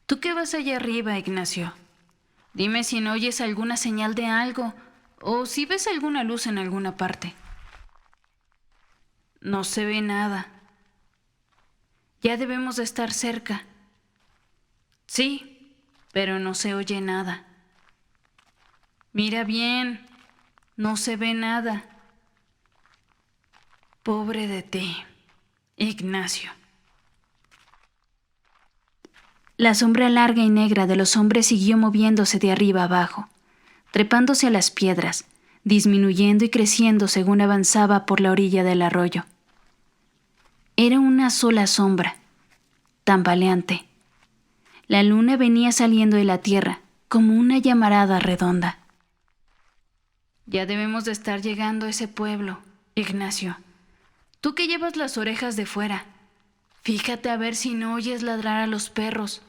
¿Tú qué vas allá arriba, Ignacio? Dime si no oyes alguna señal de algo o si ves alguna luz en alguna parte. No se ve nada. Ya debemos de estar cerca. Sí, pero no se oye nada. Mira bien, no se ve nada. Pobre de ti, Ignacio. La sombra larga y negra de los hombres siguió moviéndose de arriba abajo, trepándose a las piedras, disminuyendo y creciendo según avanzaba por la orilla del arroyo. Era una sola sombra, tambaleante. La luna venía saliendo de la tierra como una llamarada redonda. Ya debemos de estar llegando a ese pueblo, Ignacio. Tú que llevas las orejas de fuera, fíjate a ver si no oyes ladrar a los perros.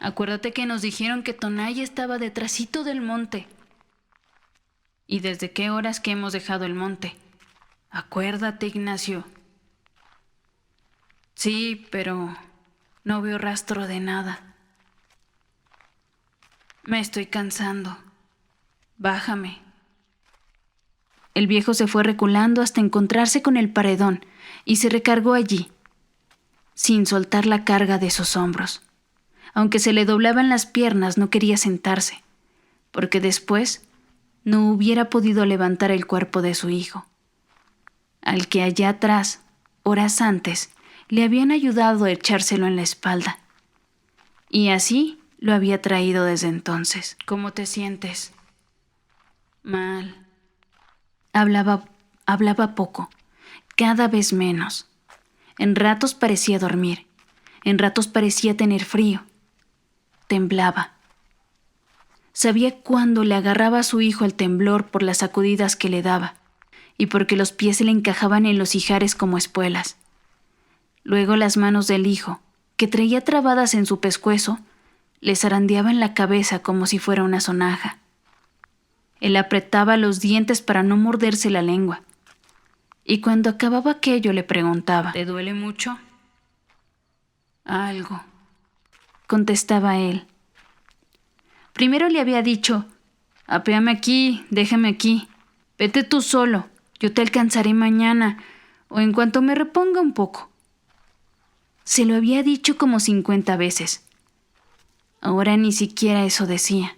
Acuérdate que nos dijeron que Tonaya estaba detrásito del monte. ¿Y desde qué horas que hemos dejado el monte? Acuérdate, Ignacio. Sí, pero no veo rastro de nada. Me estoy cansando. Bájame. El viejo se fue reculando hasta encontrarse con el paredón y se recargó allí, sin soltar la carga de sus hombros. Aunque se le doblaban las piernas, no quería sentarse, porque después no hubiera podido levantar el cuerpo de su hijo, al que allá atrás, horas antes, le habían ayudado a echárselo en la espalda. Y así lo había traído desde entonces. ¿Cómo te sientes? Mal. Hablaba poco, cada vez menos. En ratos parecía dormir, en ratos parecía tener frío. Temblaba. Sabía cuándo le agarraba a su hijo el temblor por las sacudidas que le daba y porque los pies se le encajaban en los ijares como espuelas. Luego las manos del hijo, que traía trabadas en su pescuezo, le zarandeaban la cabeza como si fuera una sonaja. Él apretaba los dientes para no morderse la lengua. Y cuando acababa aquello le preguntaba: ¿te duele mucho? Algo, contestaba él. Primero le había dicho: apéame aquí, déjame aquí, vete tú solo, yo te alcanzaré mañana, o en cuanto me reponga un poco. Se lo había dicho como 50 veces. Ahora ni siquiera eso decía.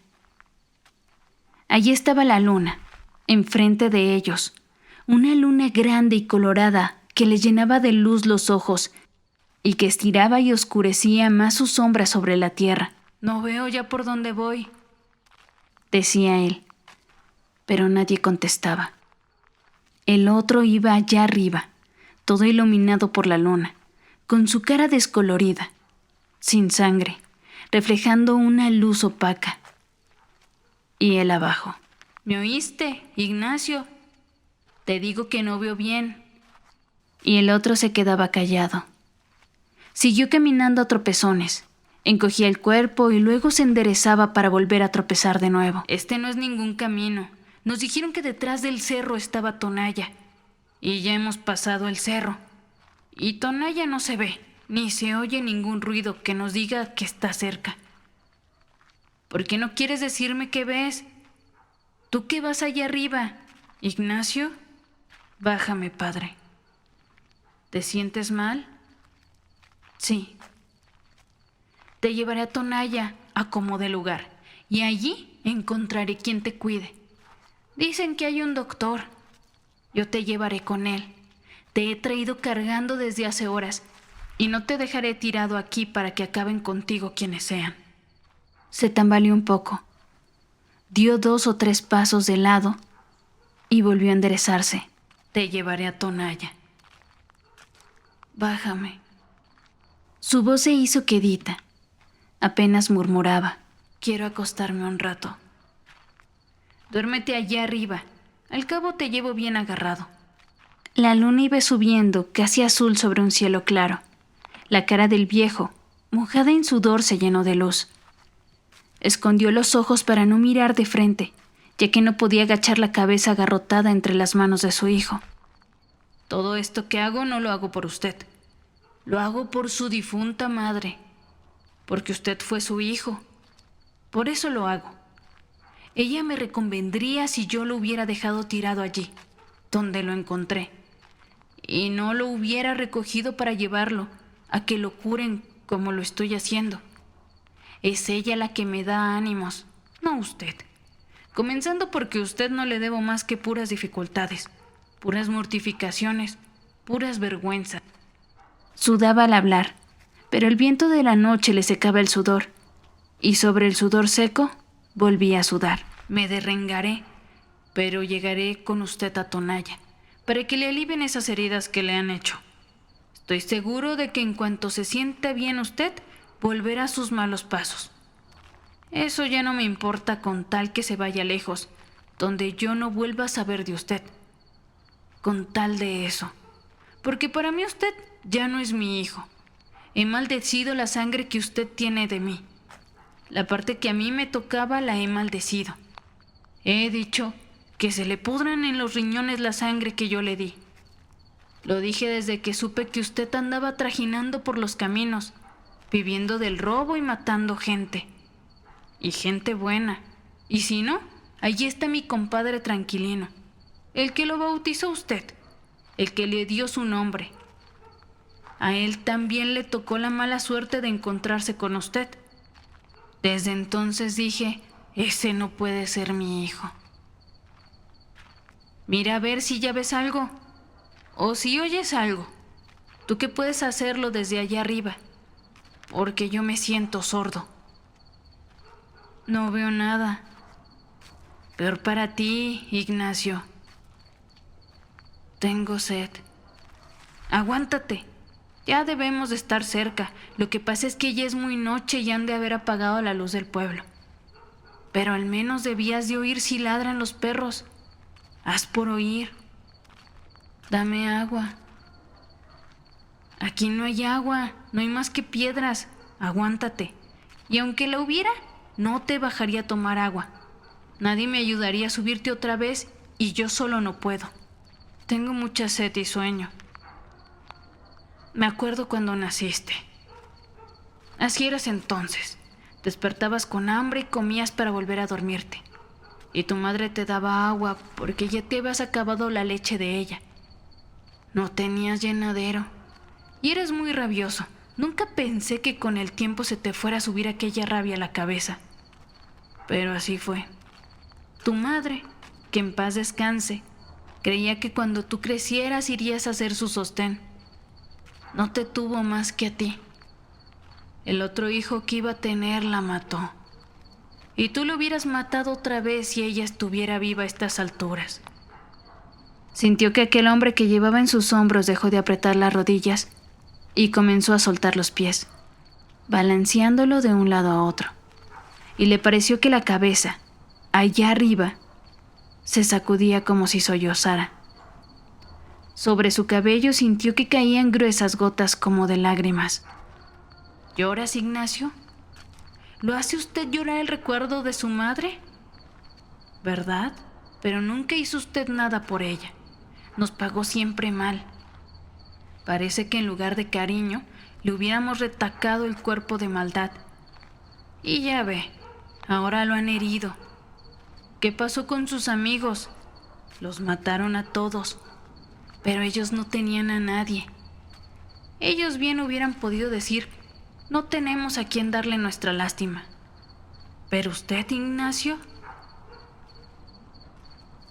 Allí estaba la luna, enfrente de ellos, una luna grande y colorada que les llenaba de luz los ojos y que estiraba y oscurecía más su sombra sobre la tierra. No veo ya por dónde voy, decía él, pero nadie contestaba. El otro iba allá arriba, todo iluminado por la luna, con su cara descolorida, sin sangre, reflejando una luz opaca. Y él abajo. ¿Me oíste, Ignacio? Te digo que no veo bien. Y el otro se quedaba callado. Siguió caminando a tropezones. Encogía el cuerpo y luego se enderezaba para volver a tropezar de nuevo. Este no es ningún camino. Nos dijeron que detrás del cerro estaba Tonaya. Y ya hemos pasado el cerro. Y Tonaya no se ve, ni se oye ningún ruido que nos diga que está cerca. ¿Por qué no quieres decirme qué ves? ¿Tú qué vas allá arriba, Ignacio? Bájame, padre. ¿Te sientes mal? Sí. Te llevaré a Tonaya a como de lugar y allí encontraré quien te cuide. Dicen que hay un doctor. Yo te llevaré con él. Te he traído cargando desde hace horas y no te dejaré tirado aquí para que acaben contigo quienes sean. Se tambaleó un poco. Dio 2 o 3 pasos de lado y volvió a enderezarse. Te llevaré a Tonaya. Bájame. Su voz se hizo quedita. Apenas murmuraba: quiero acostarme un rato. Duérmete allá arriba. Al cabo te llevo bien agarrado. La luna iba subiendo, casi azul sobre un cielo claro. La cara del viejo, mojada en sudor, se llenó de luz. Escondió los ojos para no mirar de frente, ya que no podía agachar la cabeza agarrotada entre las manos de su hijo. Todo esto que hago no lo hago por usted. Lo hago por su difunta madre. porque usted fue su hijo. Por eso lo hago. Ella me reconvendría si yo lo hubiera dejado tirado allí, donde lo encontré, y no lo hubiera recogido para llevarlo a que lo curen como lo estoy haciendo. Es ella la que me da ánimos, no usted. Comenzando porque a usted no le debo más que puras dificultades, puras mortificaciones, puras vergüenzas. Sudaba al hablar, pero el viento de la noche le secaba el sudor, y sobre el sudor seco volví a sudar. Me derrengaré, pero llegaré con usted a Tonalla, para que le alivien esas heridas que le han hecho. Estoy seguro de que en cuanto se sienta bien usted, volverá a sus malos pasos. Eso ya no me importa con tal que se vaya lejos, donde yo no vuelva a saber de usted. Con tal de eso. Porque para mí usted ya no es mi hijo. He maldecido la sangre que usted tiene de mí. La parte que a mí me tocaba la he maldecido. He dicho que se le pudran en los riñones la sangre que yo le di. Lo dije desde que supe que usted andaba trajinando por los caminos, viviendo del robo y matando gente. Y gente buena. Y si no, allí está mi compadre Tranquilino, el que lo bautizó usted, el que le dio su nombre. A él también le tocó la mala suerte de encontrarse con usted. Desde entonces dije, ese no puede ser mi hijo. Mira a ver si ya ves algo, o si oyes algo. Tú que puedes hacerlo desde allá arriba, porque yo me siento sordo. No veo nada. Peor para ti, Ignacio. Tengo sed. Aguántate. Ya debemos de estar cerca. Lo que pasa es que ya es muy noche y han de haber apagado la luz del pueblo. Pero al menos debías de oír si ladran los perros. Haz por oír. Dame agua. Aquí no hay agua, no hay más que piedras. Aguántate. Y aunque la hubiera, no te bajaría a tomar agua. Nadie me ayudaría a subirte otra vez y yo solo no puedo. Tengo mucha sed y sueño. Me acuerdo cuando naciste. Así eras entonces. Despertabas con hambre y comías para volver a dormirte. Y tu madre te daba agua porque ya te habías acabado la leche de ella. No tenías llenadero. Y eres muy rabioso. Nunca pensé que con el tiempo se te fuera a subir aquella rabia a la cabeza. Pero así fue. Tu madre, que en paz descanse, creía que cuando tú crecieras irías a ser su sostén. No te tuvo más que a ti. El otro hijo que iba a tener la mató. Y tú lo hubieras matado otra vez si ella estuviera viva a estas alturas. Sintió que aquel hombre que llevaba en sus hombros dejó de apretar las rodillas y comenzó a soltar los pies, balanceándolo de un lado a otro. Y le pareció que la cabeza, allá arriba, se sacudía como si sollozara. Sobre su cabello sintió que caían gruesas gotas como de lágrimas. ¿Lloras, Ignacio? ¿Lo hace usted llorar el recuerdo de su madre? ¿Verdad? Pero nunca hizo usted nada por ella. Nos pagó siempre mal. Parece que en lugar de cariño, le hubiéramos retacado el cuerpo de maldad. Y ya ve, ahora lo han herido. ¿Qué pasó con sus amigos? Los mataron a todos, pero ellos no tenían a nadie. Ellos bien hubieran podido decir, no tenemos a quien darle nuestra lástima. ¿Pero usted, Ignacio?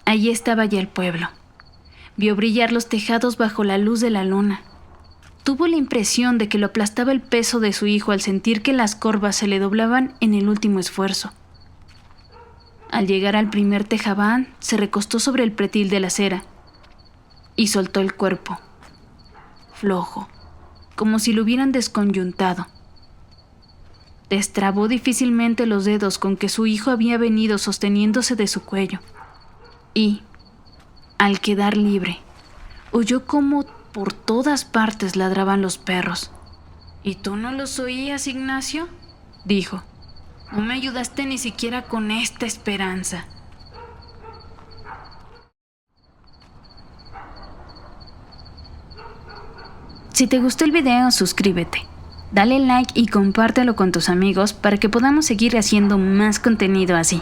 Allí estaba ya el pueblo. Vio brillar los tejados bajo la luz de la luna. Tuvo la impresión de que lo aplastaba el peso de su hijo al sentir que las corvas se le doblaban en el último esfuerzo. Al llegar al primer tejabán, se recostó sobre el pretil de la acera y soltó el cuerpo, flojo, como si lo hubieran desconyuntado. Destrabó difícilmente los dedos con que su hijo había venido sosteniéndose de su cuello y, al quedar libre, oyó cómo por todas partes ladraban los perros. ¿Y tú no los oías, Ignacio?, dijo. No me ayudaste ni siquiera con esta esperanza. Si te gustó el video, suscríbete. Dale like y compártelo con tus amigos para que podamos seguir haciendo más contenido así.